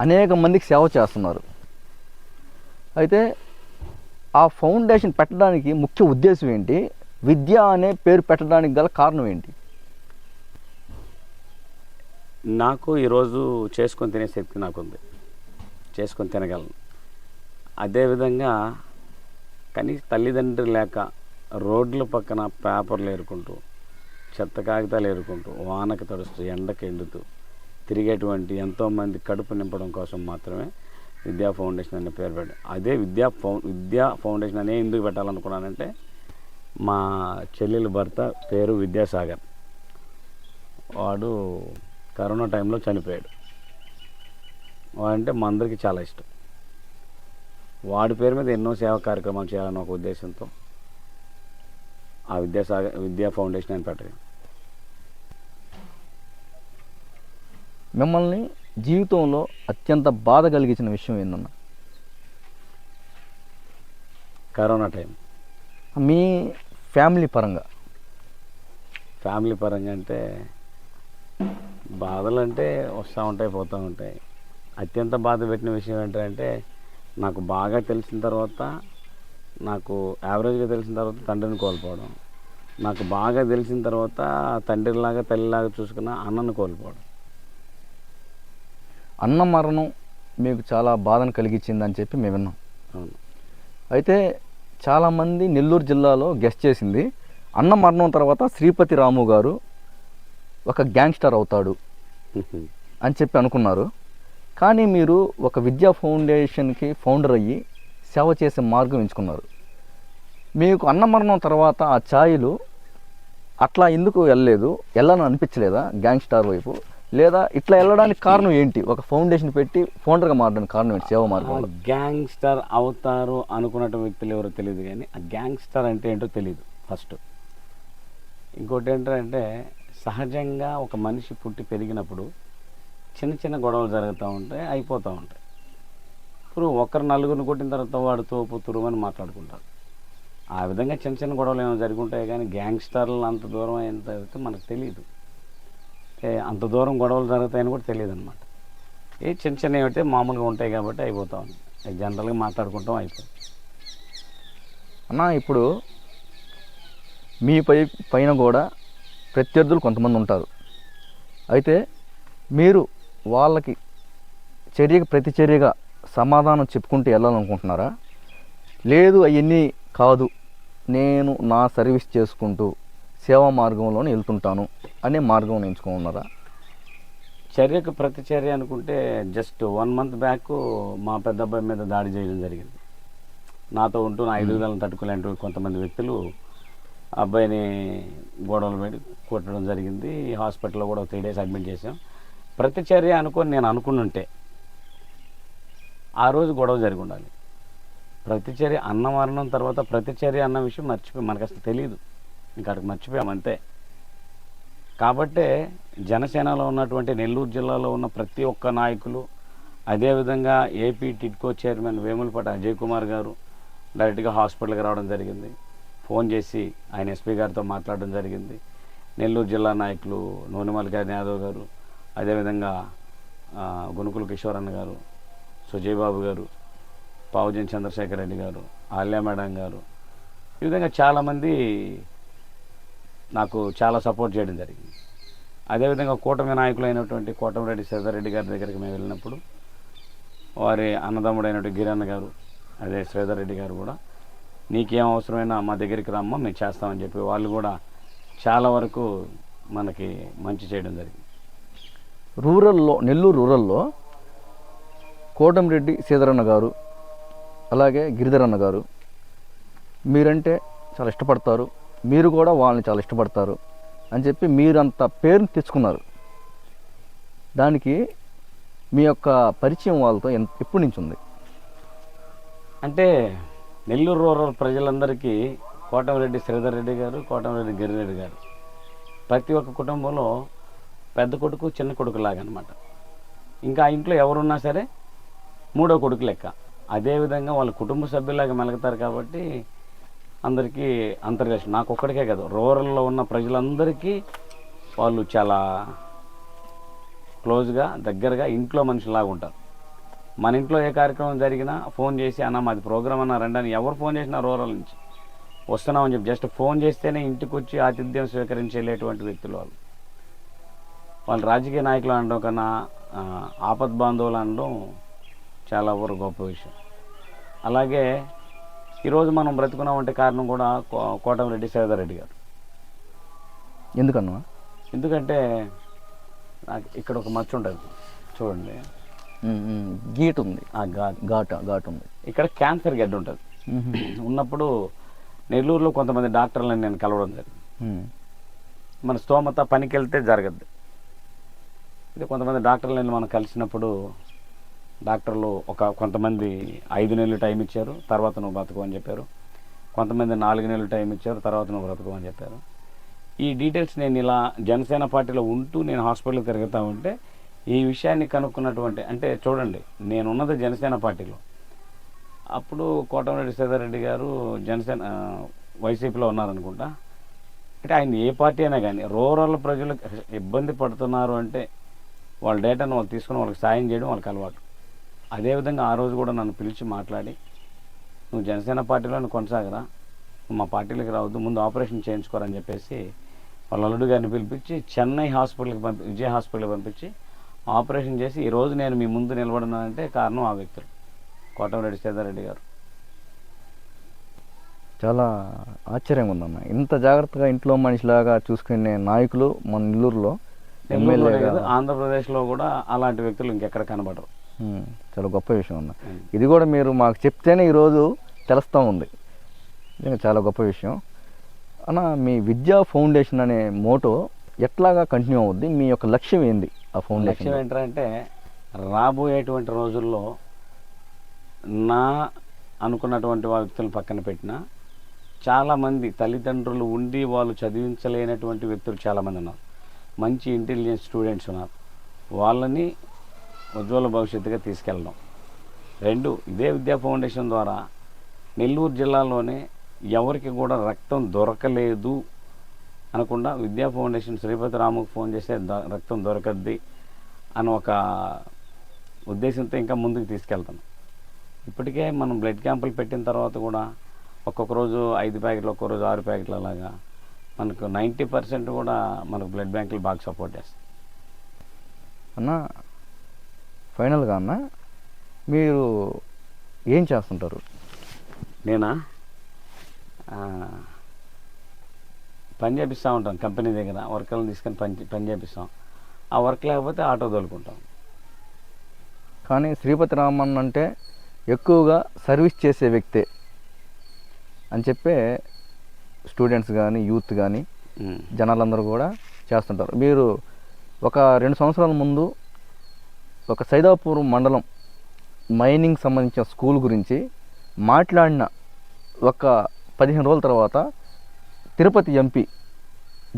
అనేక మందికి సేవ చేస్తున్నారు. అయితే ఆ ఫౌండేషన్ పెట్టడానికి ముఖ్య ఉద్దేశం ఏంటి? విద్య అనే పేరు పెట్టడానికి గల కారణం ఏంటి? నాకు ఈరోజు చేసుకొని తినే శక్తి నాకుంది, చేసుకొని తినగలను. అదేవిధంగా కనీస తల్లిదండ్రులు లేక రోడ్ల పక్కన పేపర్లు ఏరుకుంటూ, చెత్త కాగితాలు ఏరుకుంటూ, వానకు తడుస్తూ, ఎండకు ఎండుతూ తిరిగేటువంటి ఎంతోమంది కడుపు నింపడం కోసం మాత్రమే విద్యా ఫౌండేషన్ అనే పేరు పెట్టాను. అదే విద్యా ఫౌండేషన్ అనే ఎందుకు పెట్టాలనుకున్నానంటే మా చెల్లెలు భర్త పేరు విద్యాసాగర్. వాడు కరోనా టైంలో చనిపోయాడు. వాడంటే మా అందరికీ చాలా ఇష్టం. వాడి పేరు మీద ఎన్నో సేవా కార్యక్రమాలు చేయాలని ఒక ఉద్దేశంతో ఆ విద్యా ఫౌండేషన్ అని పెట్టాను. మిమ్మల్ని జీవితంలో అత్యంత బాధ కలిగించిన విషయం ఏందన్నా? Corona time. మీ ఫ్యామిలీ పరంగా అంటే బాధలు అంటే వస్తూ ఉంటాయి, పోతూ ఉంటాయి. అత్యంత బాధ పెట్టిన విషయం ఏంటంటే నాకు బాగా తెలిసిన తర్వాత, నాకు యావరేజ్గా తెలిసిన తర్వాత తండ్రిని కోల్పోవడం, నాకు బాగా తెలిసిన తర్వాత తండ్రిలాగా తల్లిలాగా చూసుకున్న అన్నను కోల్పోవడం. అన్న మరణం మీకు చాలా బాధను కలిగించిందని చెప్పి మేము విన్నాం. అవును. అయితే చాలామంది నెల్లూరు జిల్లాలో గెస్ట్ చేసింది అన్న మరణం తర్వాత శ్రీపతి రాము గారు ఒక గ్యాంగ్స్టర్ అవుతాడు అని చెప్పి అనుకున్నారు. కానీ మీరు ఒక విద్యా ఫౌండేషన్కి ఫౌండర్ అయ్యి సేవ చేసే మార్గం ఎంచుకున్నారు. మీకు అన్నమరణం తర్వాత ఆ ఛాయలు అట్లా ఎందుకు వెళ్ళాలని అనిపించలేదా గ్యాంగ్స్టార్ వైపు? లేదా ఇట్లా వెళ్ళడానికి కారణం ఏంటి? ఒక ఫౌండేషన్ పెట్టి ఫౌండర్గా మారడానికి కారణం ఏంటి సేవ మార్గంలో? గ్యాంగ్స్టర్ అవుతారు అనుకున్న వ్యక్తులు ఎవరో తెలియదు, కానీ ఆ గ్యాంగ్స్టర్ అంటే ఏంటో తెలియదు ఫస్ట్. ఇంకోటి ఏంటంటే సహజంగా ఒక మనిషి పుట్టి పెరిగినప్పుడు చిన్న చిన్న గొడవలు జరుగుతూ ఉంటాయి, అయిపోతూ ఉంటాయి. ఇప్పుడు ఒకరు నలుగురిని కొట్టిన తర్వాత వాడు తోపు తురుమని మాట్లాడుకుంటారు. ఆ విధంగా చిన్న చిన్న గొడవలు ఏమైనా జరుగుంటాయి, కానీ గ్యాంగ్స్టర్లు అంత దూరం ఎంత అయితే మనకు తెలియదు. అంత దూరం గొడవలు జరుగుతాయని కూడా తెలియదు అనమాట. చిన్న చిన్నవి అయితే మామూలుగా ఉంటాయి కాబట్టి అయిపోతూ ఉంటాయి, జనరల్గా మాట్లాడుకుంటాం అయిపోతుంది. అన్న ఇప్పుడు మీ పైన కూడా ప్రత్యర్థులు కొంతమంది ఉంటారు. అయితే మీరు వాళ్ళకి ప్రతిచర్యగా సమాధానం చెప్పుకుంటూ వెళ్ళాలనుకుంటున్నారా? లేదు అవన్నీ కాదు, నేను నా సర్వీస్ చేసుకుంటూ సేవా మార్గంలోనే వెళ్తుంటాను అనే మార్గం ఎంచుకున్నారా? చర్యకు ప్రతిచర్య అనుకుంటే జస్ట్ 1 month బ్యాక్ మా పెద్ద అబ్బాయి మీద దాడి చేయడం జరిగింది. నాతో ఉంటూ నా ఎదుగుదలను తట్టుకోలేని కొంతమంది వ్యక్తులు అబ్బాయిని గొడవలు పెట్టి కొట్టడం జరిగింది. హాస్పిటల్లో కూడా 3 days అడ్మిట్ చేసాం. ప్రతిచర్య అనుకొని నేను అనుకున్నుంటే ఆ రోజు గొడవ జరిగి ఉండాలి. ప్రతిచర్య అన్న మరణం తర్వాత ప్రతిచర్య అన్న విషయం మనకు అసలు తెలియదు, ఇంకా అక్కడికి మర్చిపోయామంతే. కాబట్టే జనసేనలో ఉన్నటువంటి నెల్లూరు జిల్లాలో ఉన్న ప్రతి ఒక్క నాయకులు, అదేవిధంగా ఏపీ టిడ్కో చైర్మన్ వేములపాటి అజయ్ కుమార్ గారు డైరెక్ట్గా హాస్పిటల్కి రావడం జరిగింది. ఫోన్ చేసి ఆయన ఎస్పీ గారితో మాట్లాడడం జరిగింది. నెల్లూరు జిల్లా నాయకులు నూనెమల్లికార్జున యాదవ్ గారు, అదేవిధంగా గునుకుల కిషోరన్న గారు, సుజయ్ బాబు గారు, పావుజన్ చంద్రశేఖర్ రెడ్డి గారు, ఆల్యా మేడం గారు, ఈ విధంగా చాలామంది నాకు చాలా సపోర్ట్ చేయడం జరిగింది. అదేవిధంగా కూటమి నాయకులైనటువంటి కోటమిరెడ్డి శ్రీధర్ రెడ్డి గారి దగ్గరికి మేము వెళ్ళినప్పుడు వారి అన్నదమ్ముడైనటువంటి గిరన్న గారు, అదే శ్రీధర్ రెడ్డి గారు కూడా నీకేం అవసరమైనా మా దగ్గరికి రమ్మా మేము చేస్తామని చెప్పి వాళ్ళు కూడా చాలా వరకు మనకి మంచి చేయడం జరిగింది. నెల్లూరు రూరల్లో కోటమిరెడ్డి శ్రీధరన్న గారు అలాగే గిరిధరన్న గారు మీరంటే చాలా ఇష్టపడతారు, మీరు కూడా వాళ్ళని చాలా ఇష్టపడతారు అని చెప్పి మీరంత పేరుని తెచ్చుకున్నారు. దానికి మీ యొక్క పరిచయం వాళ్ళతో ఎప్పటి నుంచి ఉంది? అంటే నెల్లూరు రూరల్ ప్రజలందరికీ కోటమిరెడ్డి శ్రీధర్ రెడ్డి గారు, కోటమిరెడ్డి గిరిరెడ్డి గారు ప్రతి ఒక్క కుటుంబంలో పెద్ద కొడుకు చిన్న కొడుకు లాగా అనమాట. ఇంకా ఆ ఇంట్లో ఎవరున్నా సరే మూడో కొడుకు లెక్క. అదేవిధంగా వాళ్ళ కుటుంబ సభ్యులాగా మెలుగుతారు కాబట్టి అందరికీ అంతర్గతం. నాకు ఒక్కడికే కాదు, రూరల్లో ఉన్న ప్రజలందరికీ వాళ్ళు చాలా క్లోజ్గా దగ్గరగా ఇంట్లో మనుషులాగా ఉంటారు. మన ఇంట్లో ఏ కార్యక్రమం జరిగినా ఫోన్ చేసి అన్న మాది ప్రోగ్రామ్ అన్న రండి అని ఎవరు ఫోన్ చేసినా రూరల్ నుంచి వస్తున్నామని చెప్పి జస్ట్ ఫోన్ చేస్తేనే ఇంటికి వచ్చి ఆతిథ్యం స్వీకరించేటువంటి వ్యక్తులు వాళ్ళు రాజకీయ నాయకులు అనడం కన్నా ఆపద్ బాంధవులు అనడం చాలా గొప్ప విషయం. అలాగే ఈరోజు మనం బ్రతుకున్నామంటే కారణం కూడా కోటమిరెడ్డి శ్రీధర్ రెడ్డి గారు. ఎందుకన్నా? ఎందుకంటే నాకు ఇక్కడ ఒక మచ్చ ఉంటుంది చూడండి, గీట్ ఉంది, ఆ ఘాట్ ఉంది. ఇక్కడ క్యాన్సర్ గడ్డ ఉంటుంది. ఉన్నప్పుడు నెల్లూరులో కొంతమంది డాక్టర్లను నేను కలవడం జరిగింది. మన స్తోమత పనికి వెళ్తే జరగద్దు. ఇది కొంతమంది డాక్టర్లను మనం కలిసినప్పుడు డాక్టర్లు కొంతమంది 5 నెలలు టైం ఇచ్చారు, తర్వాత నువ్వు బ్రతుకు అని చెప్పారు. కొంతమంది 4 నెలలు టైం ఇచ్చారు, తర్వాత నువ్వు బ్రతుకు అని చెప్పారు. ఈ డీటెయిల్స్ నేను ఇలా జనసేన పార్టీలో ఉంటూ నేను హాస్పిటల్కి తిరుగుతూ ఉంటే ఈ విషయాన్ని కనుక్కున్నటువంటి, అంటే చూడండి నేనున్నది జనసేన పార్టీలో. అప్పుడు కోటమిరెడ్డి శ్రీధర్ రెడ్డి గారు జనసేన వైసీపీలో ఉన్నారనుకుంటా. అంటే ఆయన ఏ పార్టీ అయినా కానీ రూరల్ ప్రజలు ఇబ్బంది పడుతున్నారు అంటే వాళ్ళ డేటాను వాళ్ళు తీసుకుని వాళ్ళకి సాయం చేయడం వాళ్ళకి అలవాటు. అదేవిధంగా ఆ రోజు కూడా నన్ను పిలిచి మాట్లాడి నువ్వు జనసేన పార్టీలో కొనసాగరా, నువ్వు మా పార్టీలోకి రావద్దు, ముందు ఆపరేషన్ చేయించుకోరని చెప్పేసి వాళ్ళ అల్లుడు గారిని పిలిపించి చెన్నై హాస్పిటల్కి విజయ హాస్పిటల్కి పంపించి ఆపరేషన్ చేసి ఈరోజు నేను మీ ముందు నిలబడినానంటే కారణం ఆ వ్యక్తులు, కోటమిరెడ్డి శ్రీధర్ రెడ్డి గారు. చాలా ఆశ్చర్యంగా ఉందన్న, ఇంత జాగ్రత్తగా ఇంట్లో మనిషిలాగా చూసుకునే నాయకులు మన నెల్లూరులో ఆంధ్రప్రదేశ్లో కూడా అలాంటి వ్యక్తులు ఇంకెక్కడ కనబడరు. చాలా గొప్ప విషయం అన్న. ఇది కూడా మీరు మాకు చెప్తేనే ఈరోజు తెలుస్తూ ఉంది. నిజంగా చాలా గొప్ప విషయం అన్న. మీ విద్యా ఫౌండేషన్ అనే మోటో ఎట్లాగా కంటిన్యూ అవుద్ది? మీ యొక్క లక్ష్యం ఏంది ఆ ఫౌండేషన్? లక్ష్యం ఏంటంటే రాబోయేటువంటి రోజుల్లో నా అనుకున్నటువంటి వ్యక్తులను పక్కన పెట్టిన చాలామంది తల్లిదండ్రులు ఉండి వాళ్ళు చదివించలేనటువంటి వ్యక్తులు చాలామంది ఉన్నారు. మంచి ఇంటెలిజెంట్ స్టూడెంట్స్ ఉన్నారు. వాళ్ళని ఉజ్వల భవిష్యత్తుగా తీసుకెళ్ళడం. 2, ఇదే విద్యా ఫౌండేషన్ ద్వారా నెల్లూరు జిల్లాలోనే ఎవరికి కూడా రక్తం దొరకలేదు అనకుండా విద్యా ఫౌండేషన్ శ్రీపతి రాముకు ఫోన్ చేస్తే రక్తం దొరకద్ది అని ఒక ఉద్దేశంతో ఇంకా ముందుకు తీసుకెళ్తాను. ఇప్పటికే మనం బ్లడ్ క్యాంపులు పెట్టిన తర్వాత కూడా ఒక్కొక్క రోజు 5 ప్యాకెట్లు, ఒక్కొక్క రోజు 6 ప్యాకెట్లు, అలాగా మనకు 90% కూడా మనకు బ్లడ్ బ్యాంకులు బాగా సపోర్ట్ చేస్తాయి. అన్న ఫైనల్గా అన్న మీరు ఏం చేస్తుంటారు? నేనా పని చేపిస్తూ ఉంటాను. కంపెనీ దగ్గర వర్కర్లను తీసుకొని పని చేపిస్తాం. ఆ వర్క్ లేకపోతే ఆటో తోలుకుంటాం. కానీ శ్రీపతి రామన్ అంటే ఎక్కువగా సర్వీస్ చేసే వ్యక్తే అని చెప్పే స్టూడెంట్స్ కానీ యూత్ కానీ జనాలందరూ కూడా చేస్తుంటారు. మీరు ఒక 2 సంవత్సరాల ముందు ఒక సైదాపూర్ మండలం మైనింగ్ సంబంధించిన స్కూల్ గురించి మాట్లాడిన ఒక 15 రోజుల తర్వాత తిరుపతి ఎంపీ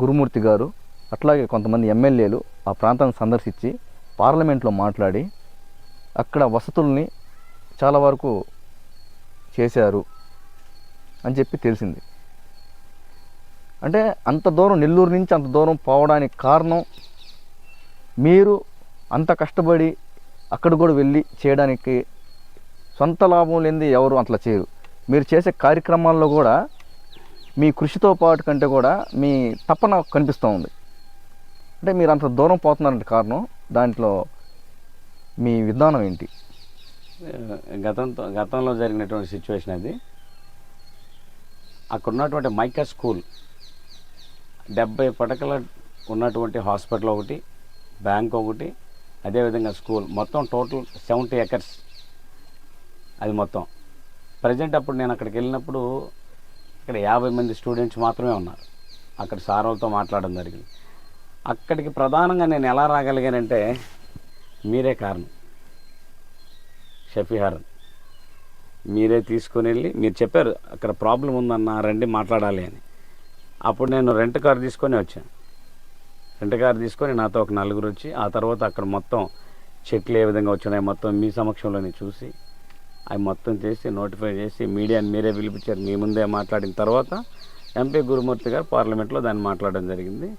గురుమూర్తి గారు అట్లాగే కొంతమంది ఎమ్మెల్యేలు ఆ ప్రాంతాన్ని సందర్శించి పార్లమెంట్లో మాట్లాడి అక్కడ వసతుల్ని చాలా వరకు చేశారు అని చెప్పి తెలిసింది. అంటే అంత దూరం నెల్లూరు నుంచి అంత దూరం పోవడానికి కారణం మీరు అంత కష్టపడి అక్కడ కూడా వెళ్ళి చేయడానికి సొంత లాభం లేనిది ఎవరు అట్లా చేయరు. మీరు చేసే కార్యక్రమాల్లో కూడా మీ కృషితో పాటు కంటే కూడా మీ తపన కనిపిస్తూ ఉంది. అంటే మీరు అంత దూరం పోతున్నారంటే కారణం దాంట్లో మీ విధానం ఏంటి? గతంలో జరిగినటువంటి సిచ్యువేషన్ అది. అక్కడ ఉన్నటువంటి మైకా స్కూల్ 70 పడకల ఉన్నటువంటి హాస్పిటల్ ఒకటి, బ్యాంక్ ఒకటి, అదేవిధంగా స్కూల్ మొత్తం టోటల్ 70 ఎకర్స్ అది మొత్తం. ప్రజెంట్ అప్పుడు నేను అక్కడికి వెళ్ళినప్పుడు ఇక్కడ 50 మంది స్టూడెంట్స్ మాత్రమే ఉన్నారు. అక్కడ సార్ వాళ్ళతో మాట్లాడడం జరిగింది. అక్కడికి ప్రధానంగా నేను ఎలా రాగలిగానంటే మీరే కారణం. షఫీహారన్ మీరే తీసుకొని వెళ్ళి మీరు చెప్పారు అక్కడ ప్రాబ్లం ఉందన్న, రండి మాట్లాడాలి అని. అప్పుడు నేను రెంట్ కార్ తీసుకొని వచ్చాను. రెంట్ కార్ తీసుకొని నాతో ఒక 4 వచ్చి ఆ తర్వాత అక్కడ మొత్తం చెట్లు ఏ విధంగా వచ్చినాయి మొత్తం మీ సమక్షంలోనే చూసి అవి మొత్తం చేసి నోటిఫై చేసి మీడియాని మీరే పిలిపించారు. మీ ముందే మాట్లాడిన తర్వాత ఎంపీ గురుమూర్తి గారు పార్లమెంట్లో దాన్ని మాట్లాడడం జరిగింది.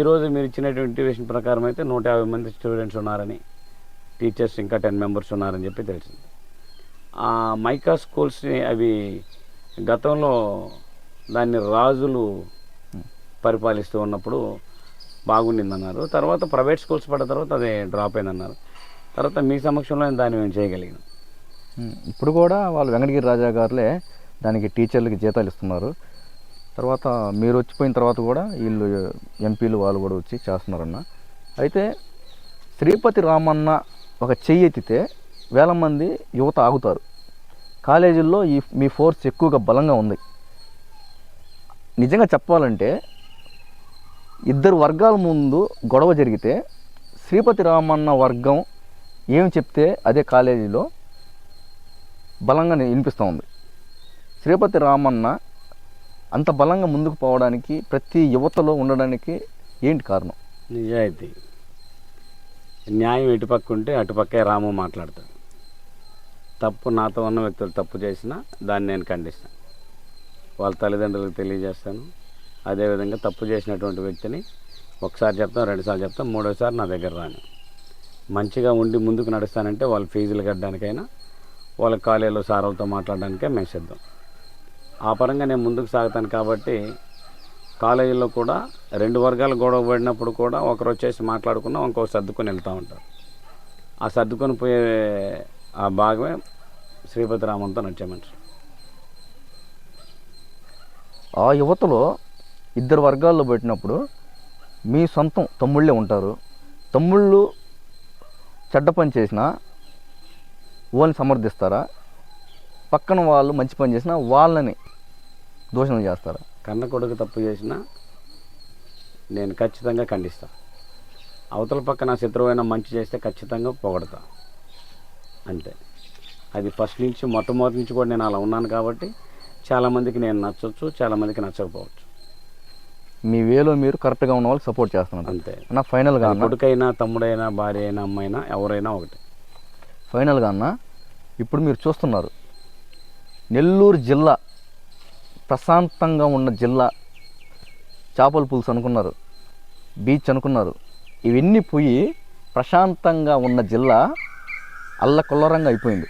ఈరోజు మీరు ఇచ్చినటువంటి ఇంటిమేషన్ ప్రకారం అయితే 150 మంది స్టూడెంట్స్ ఉన్నారని, టీచర్స్ ఇంకా 10 మెంబర్స్ ఉన్నారని చెప్పి తెలిసింది. ఆ మైకా స్కూల్స్ని అవి గతంలో దాన్ని రాజులు పరిపాలిస్తూ ఉన్నప్పుడు బాగుండిందన్నారు. తర్వాత ప్రైవేట్ స్కూల్స్ పడ్డ తర్వాత అది డ్రాప్ అయిందన్నారు. తర్వాత మీ సమక్షంలో దాన్ని మేము చేయగలిగినాం. ఇప్పుడు కూడా వాళ్ళు వెంకటగిరి రాజా గారులే దానికి టీచర్లకి జీతాలు ఇస్తున్నారు. తర్వాత మీరు వచ్చిపోయిన తర్వాత కూడా వీళ్ళు ఎంపీలు వాళ్ళు కూడా వచ్చి చేస్తున్నారన్న. అయితే శ్రీపతి రామన్న ఒక చెయ్యి ఎత్తితే వేల మంది యువత ఆగుతారు. కాలేజీల్లో మీ ఫోర్స్ ఎక్కువగా బలంగా ఉంది. నిజంగా చెప్పాలంటే 2 వర్గాల ముందు గొడవ జరిగితే శ్రీపతి రామన్న వర్గం ఏం చెప్తే అదే కాలేజీలో బలంగా వినిపిస్తూ ఉంది. శ్రీపతి రామన్న అంత బలంగా ముందుకు పోవడానికి ప్రతి యువతలో ఉండడానికి ఏంటి కారణం? నిజాయితీ, న్యాయం ఇటుపక్క ఉంటే అటుపక్కే రాము మాట్లాడతాడు. తప్పు నాతో ఉన్న వ్యక్తులు తప్పు చేసినా దాన్ని నేను ఖండిస్తాను, వాళ్ళ తల్లిదండ్రులకు తెలియజేస్తాను. అదేవిధంగా తప్పు చేసినటువంటి వ్యక్తిని ఒకసారి చెప్తాం, 2 సార్లు చెప్తాం, 3వ సారి నా దగ్గర రాను. మంచిగా ఉండి ముందుకు నడుస్తానంటే వాళ్ళ ఫీజులు కట్టడానికైనా వాళ్ళ కాలేజీలో సార్లతో మాట్లాడడానికే మేము సిద్ధం. ఆ పరంగా నేను ముందుకు సాగుతాను. కాబట్టి కాలేజీలో కూడా 2 వర్గాలు గొడవ పడినప్పుడు కూడా ఒకరు వచ్చేసి మాట్లాడుకున్నా ఇంకొక సర్దుకొని వెళ్తూ ఉంటారు. ఆ సర్దుకొని పోయే ఆ భాగమే శ్రీపతి రామంతో నడిచే మనిషి. ఆ యువతలో 2 వర్గాల్లో పెట్టినప్పుడు మీ సొంతం తమ్ముళ్ళే ఉంటారు. తమ్ముళ్ళు చెడ్డ పని చేసినా వాళ్ళని సమర్థిస్తారా, పక్కన వాళ్ళు మంచి పని చేసినా వాళ్ళని దూషణ చేస్తారా? కన్న కొడుకు తప్పు చేసినా నేను ఖచ్చితంగా ఖండిస్తా. అవతల పక్క నా శత్రువైనా మంచి చేస్తే ఖచ్చితంగా పొగడతా, అంతే. అది ఫస్ట్ నుంచి మొట్టమొదటి నుంచి కూడా నేను అలా ఉన్నాను కాబట్టి చాలామందికి నేను నచ్చవచ్చు, చాలామందికి నచ్చకపోవచ్చు. మీ వేలో మీరు కరెక్ట్గా ఉన్న వాళ్ళకి సపోర్ట్ చేస్తున్నారు, అంతే. అన్న ఫైనల్గా అది కొడుకైనా తమ్ముడైనా భార్య అయినా అమ్మైనా ఎవరైనా ఒకటే. ఫైనల్గా అన్న, ఇప్పుడు మీరు చూస్తున్నారు నెల్లూరు జిల్లా ప్రశాంతంగా ఉన్న జిల్లా, చేపల పులుసు అనుకున్నారు, బీచ్ అనుకున్నారు, ఇవన్నీ పోయి ప్రశాంతంగా ఉన్న జిల్లా అల్లకొల్లరంగా అయిపోయింది.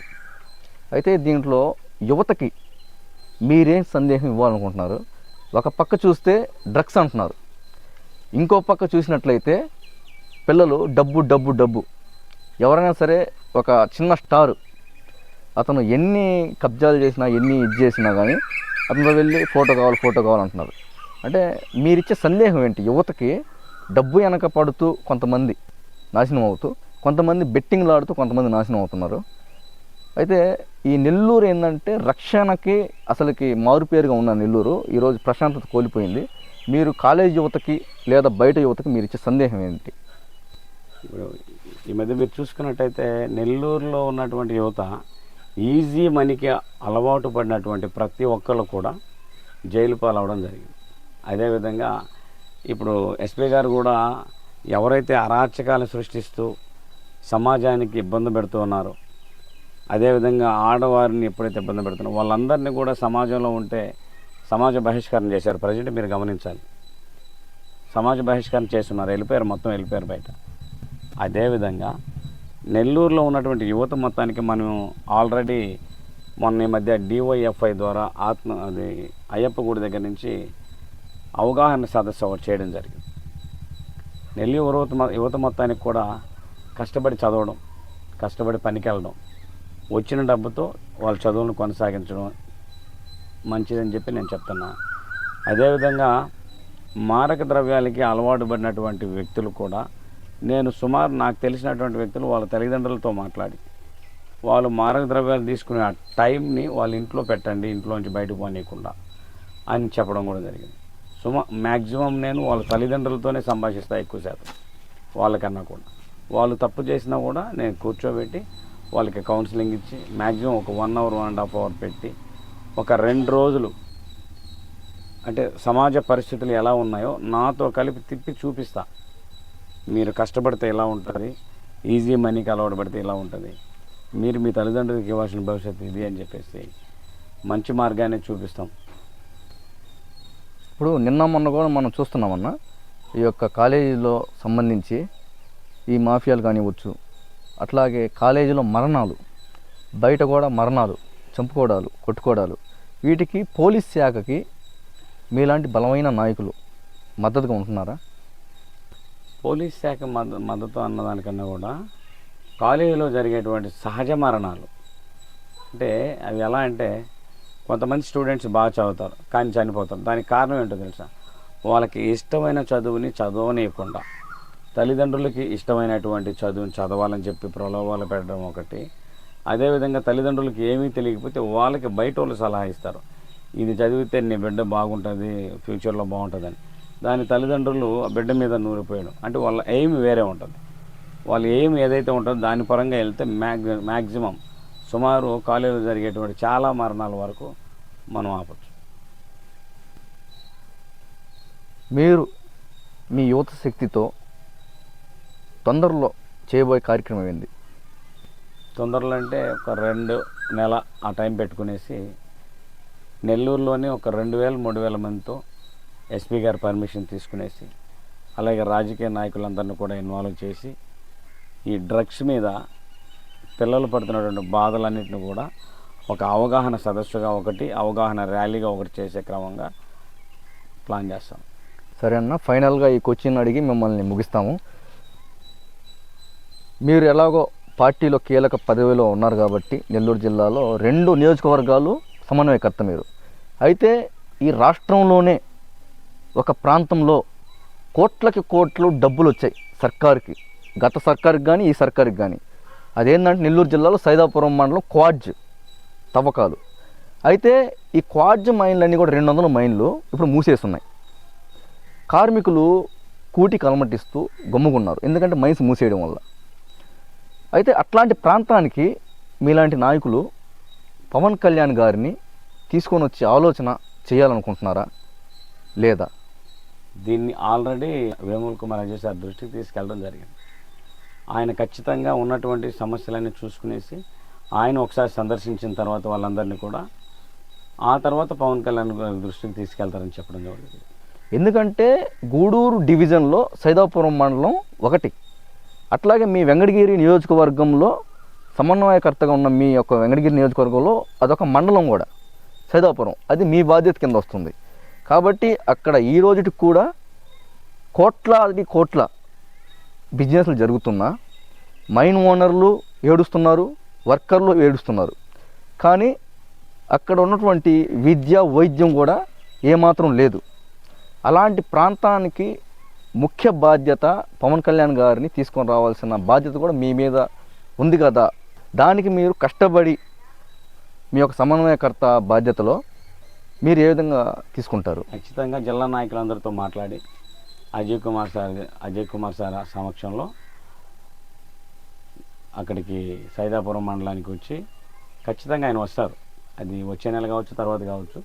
అయితే దీంట్లో యువతకి మీరేం సందేశం ఇవ్వాలనుకుంటున్నారు? ఒక పక్క చూస్తే డ్రగ్స్ అంటున్నారు, ఇంకో పక్క చూసినట్లయితే పిల్లలు డబ్బు డబ్బు డబ్బు. ఎవరైనా సరే ఒక చిన్న స్టారు అతను ఎన్ని కబ్జాలు చేసినా ఎన్ని ఇది చేసినా కానీ అతను వెళ్ళి ఫోటో కావాలంటున్నారు. అంటే మీరిచ్చే సందేహం ఏంటి? యువతకి డబ్బు వెనక పడుతూ కొంతమంది నాశనం అవుతూ, కొంతమంది బెట్టింగ్లు ఆడుతూ కొంతమంది నాశనం అవుతున్నారు. అయితే ఈ నెల్లూరు ఏంటంటే రక్షణకి అసలుకి మారుపేరుగా ఉన్న నెల్లూరు ఈరోజు ప్రశాంతత కోల్పోయింది. మీరు కాలేజ్ యువతకి లేదా బయట యువతకి మీరు ఇచ్చే సందేహం ఏంటి? ఇప్పుడు ఈ మధ్య మీరు చూసుకున్నట్టయితే నెల్లూరులో ఉన్నటువంటి యువత ఈజీ మనీకి అలవాటు పడినటువంటి ప్రతి ఒక్కరు కూడా జైలు పాలవడం జరిగింది. అదేవిధంగా ఇప్పుడు ఎస్పీ గారు కూడా ఎవరైతే అరాచకాలు సృష్టిస్తూ సమాజానికి ఇబ్బంది పెడుతూ ఉన్నారో, అదేవిధంగా ఆడవారిని ఎప్పుడైతే ఇబ్బంది పెడుతున్నారో వాళ్ళందరినీ కూడా సమాజంలో ఉంటే సమాజ బహిష్కరణ చేశారు. ప్రజెంట్ మీరు గమనించాలి, సమాజ బహిష్కరణ చేస్తున్నారు, మొత్తం వెళ్ళిపోయారు బయట. అదేవిధంగా నెల్లూరులో ఉన్నటువంటి యువత మొత్తానికి మనం ఆల్రెడీ మొన్న ఈ మధ్య డివైఎఫ్ఐ ద్వారా అది అయ్యప్ప గుడి దగ్గర నుంచి అవగాహన సదస్సు ఒకటి చేయడం జరిగింది. నెల్లూరు యువత మొత్తానికి కూడా కష్టపడి చదవడం, కష్టపడి పనికి వెళ్ళడం, వచ్చిన డబ్బుతో వాళ్ళ చదువులను కొనసాగించడం మంచిదని చెప్పి నేను చెప్తున్నా. అదేవిధంగా మారక ద్రవ్యాలకి అలవాటు పడినటువంటి వ్యక్తులు కూడా నేను సుమారు నాకు తెలిసినటువంటి వ్యక్తులు వాళ్ళ తల్లిదండ్రులతో మాట్లాడి వాళ్ళు మారక ద్రవ్యాలు తీసుకునే ఆ టైంని వాళ్ళ ఇంట్లో పెట్టండి, ఇంట్లోంచి బయటకు పోనీయకుండా అని చెప్పడం కూడా జరిగింది. మ్యాక్సిమం నేను వాళ్ళ తల్లిదండ్రులతోనే సంభాషిస్తా ఎక్కువ శాతం, వాళ్ళకన్నా కూడా. వాళ్ళు తప్పు చేసినా కూడా నేను కూర్చోబెట్టి వాళ్ళకి కౌన్సిలింగ్ ఇచ్చి మ్యాక్సిమం ఒక 1 అవర్ 1.5 అవర్ పెట్టి ఒక 2 రోజులు అంటే సమాజ పరిస్థితులు ఎలా ఉన్నాయో నాతో కలిపి తిప్పి చూపిస్తా. మీరు కష్టపడితే ఎలా ఉంటుంది, ఈజీ మనీకి అలవాటు పడితే ఎలా ఉంటుంది, మీరు మీ తల్లిదండ్రులకి ఇవ్వాల్సిన భవిష్యత్తు ఇది అని చెప్పేసి మంచి మార్గాన్ని చూపిస్తాం. ఇప్పుడు నిన్న మొన్న కూడా మనం చూస్తున్నామన్న, ఈ యొక్క కాలేజీలో సంబంధించి ఈ మాఫియాలు కానివ్వచ్చు, అట్లాగే కాలేజీలో మరణాలు, బయట కూడా మరణాలు, చంపుకోవడాలు, కొట్టుకోవడాలు, వీటికి పోలీస్ శాఖకి మీలాంటి బలమైన నాయకులు మద్దతుగా ఉంటున్నారా? పోలీస్ శాఖ మద్దతు అన్నదానికన్నా కూడా కాలేజీలో జరిగేటువంటి సహజ మరణాలు అంటే అవి ఎలా అంటే కొంతమంది స్టూడెంట్స్ బాగా చదువుతారు కానీ చనిపోతారు. దానికి కారణం ఏంటో తెలుసా? వాళ్ళకి ఇష్టమైన చదువుని చదవనీయకుండా తల్లిదండ్రులకి ఇష్టమైనటువంటి చదువుని చదవాలని చెప్పి ప్రలోభాలు పెట్టడం ఒకటి. అదేవిధంగా తల్లిదండ్రులకి ఏమీ తెలియకపోతే వాళ్ళకి బయట వాళ్ళు సలహా ఇస్తారు, ఇది చదివితే నీ బిడ్డ బాగుంటుంది, ఫ్యూచర్లో బాగుంటుందని. దాని తల్లిదండ్రులు ఆ బిడ్డ మీద నూరిపోయడం అంటే వాళ్ళ ఎయిమ్ వేరే ఉంటుంది. వాళ్ళ ఎయిమ్ ఏదైతే ఉంటుందో దాని పరంగా వెళ్తే మ్యాక్సిమం సుమారు కాలేజీలో జరిగేటువంటి చాలా మరణాల వరకు మనం ఆపచ్చు. మీరు మీ యువత శక్తితో తొందరలో చేయబోయే కార్యక్రమం ఏంది? తొందరలో అంటే ఒక 2 నెలల ఆ టైం పెట్టుకునేసి నెల్లూరులోని ఒక 2000-3000 మందితో ఎస్పీ గారు పర్మిషన్ తీసుకునేసి అలాగే రాజకీయ నాయకులందరినీ కూడా ఇన్వాల్వ్ చేసి ఈ డ్రగ్స్ మీద పిల్లలు పడుతున్నటువంటి బాధలన్నింటినీ కూడా ఒక అవగాహన సదస్సుగా ఒకటి, అవగాహన ర్యాలీగా ఒకటి చేసే క్రమంగా ప్లాన్ చేస్తాం. సరే అన్న, ఫైనల్గా ఈ క్వశ్చన్ అడిగి మిమ్మల్ని ముగిస్తాము. మీరు ఎలాగో పార్టీలో కీలక పదవిలో ఉన్నారు కాబట్టి నెల్లూరు జిల్లాలో 2 నియోజకవర్గాలు సమన్వయకర్త మీరు. అయితే ఈ రాష్ట్రంలోనే ఒక ప్రాంతంలో కోట్లకి కోట్లు డబ్బులు వచ్చాయి సర్కారుకి, గత సర్కారుకి కానీ ఈ సర్కారుకి కానీ. అదేంటంటే నెల్లూరు జిల్లాలో సైదాపురం మండలం క్వాడ్జ్ తవ్వకాలు. అయితే ఈ క్వాడ్జ్ మైన్లు కూడా 200 మైన్లు ఇప్పుడు మూసేస్తున్నాయి. కార్మికులు కూటికి అలమటిస్తూ గమ్ముకున్నారు, ఎందుకంటే మైన్స్ మూసేయడం వల్ల. అయితే అట్లాంటి ప్రాంతానికి మీలాంటి నాయకులు పవన్ కళ్యాణ్ గారిని తీసుకొని వచ్చే ఆలోచన చేయాలనుకుంటున్నారా లేదా? దీన్ని ఆల్రెడీ వేముల కుమార్ సార్ దృష్టికి తీసుకెళ్ళడం జరిగింది. ఆయన ఖచ్చితంగా ఉన్నటువంటి సమస్యలన్నీ చూసుకునేసి ఆయన ఒకసారి సందర్శించిన తర్వాత వాళ్ళందరినీ కూడా ఆ తర్వాత పవన్ కళ్యాణ్ గారి దృష్టికి తీసుకెళ్తారని చెప్పడం జరిగింది. ఎందుకంటే గూడూరు డివిజన్లో సైదాపురం మండలం ఒకటి, అట్లాగే మీ వెంకటగిరి నియోజకవర్గంలో సమన్వయకర్తగా ఉన్న మీ యొక్క వెంకటగిరి నియోజకవర్గంలో అదొక మండలం కూడా సైదాపురం, అది మీ బాధ్యత కింద వస్తుంది. కాబట్టి అక్కడ ఈ రోజుకి కూడా కోట్ల బిజినెస్లు జరుగుతున్నా మైన్ ఓనర్లు ఏడుస్తున్నారు, వర్కర్లు ఏడుస్తున్నారు. కానీ అక్కడ ఉన్నటువంటి విద్య వైద్యం కూడా ఏమాత్రం లేదు. అలాంటి ప్రాంతానికి ముఖ్య బాధ్యత పవన్ కళ్యాణ్ గారిని తీసుకొని రావాల్సిన బాధ్యత కూడా మీ మీద ఉంది కదా. దానికి మీరు కష్టపడి మీ యొక్క సమన్వయకర్త బాధ్యతలో మీరు ఏ విధంగా తీసుకుంటారు? ఖచ్చితంగా జిల్లా నాయకులందరితో మాట్లాడి అజయ్ కుమార్ సార్ సమక్షంలో అక్కడికి సైదాపురం మండలానికి వచ్చి ఖచ్చితంగా ఆయన వస్తారు. అది వచ్చే నెల కావచ్చు, తర్వాత కావచ్చు,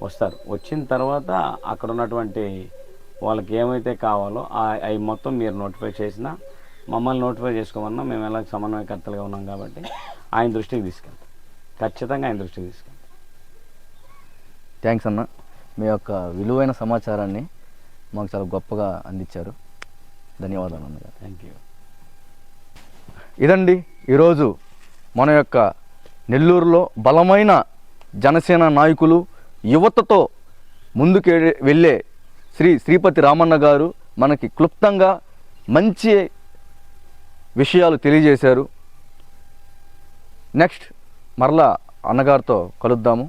వస్తారు. వచ్చిన తర్వాత అక్కడ ఉన్నటువంటి వాళ్ళకి ఏమైతే కావాలో అవి మొత్తం మీరు నోటిఫై చేసినా, మమ్మల్ని నోటిఫై చేసుకోమన్నా మేము ఎలా సమన్వయకర్తలుగా ఉన్నాం కాబట్టి ఆయన దృష్టికి తీసుకెళ్తాం. ఖచ్చితంగా ఆయన దృష్టికి తీసుకెళ్తాం. థ్యాంక్స్ అన్న, మీ యొక్క విలువైన సమాచారాన్ని మాకు చాలా గొప్పగా అందించారు. ధన్యవాదాలు అన్నగారు. Thank you. ఇదండి ఈరోజు మన యొక్క నెల్లూరులో బలమైన జనసేన నాయకులు, యువతతో ముందుకు వెళ్ళే శ్రీపతి రామన్న గారు మనకి క్లుప్తంగా మంచి విషయాలు తెలియజేశారు. నెక్స్ట్ మరలా అన్నగారితో కలుద్దాము.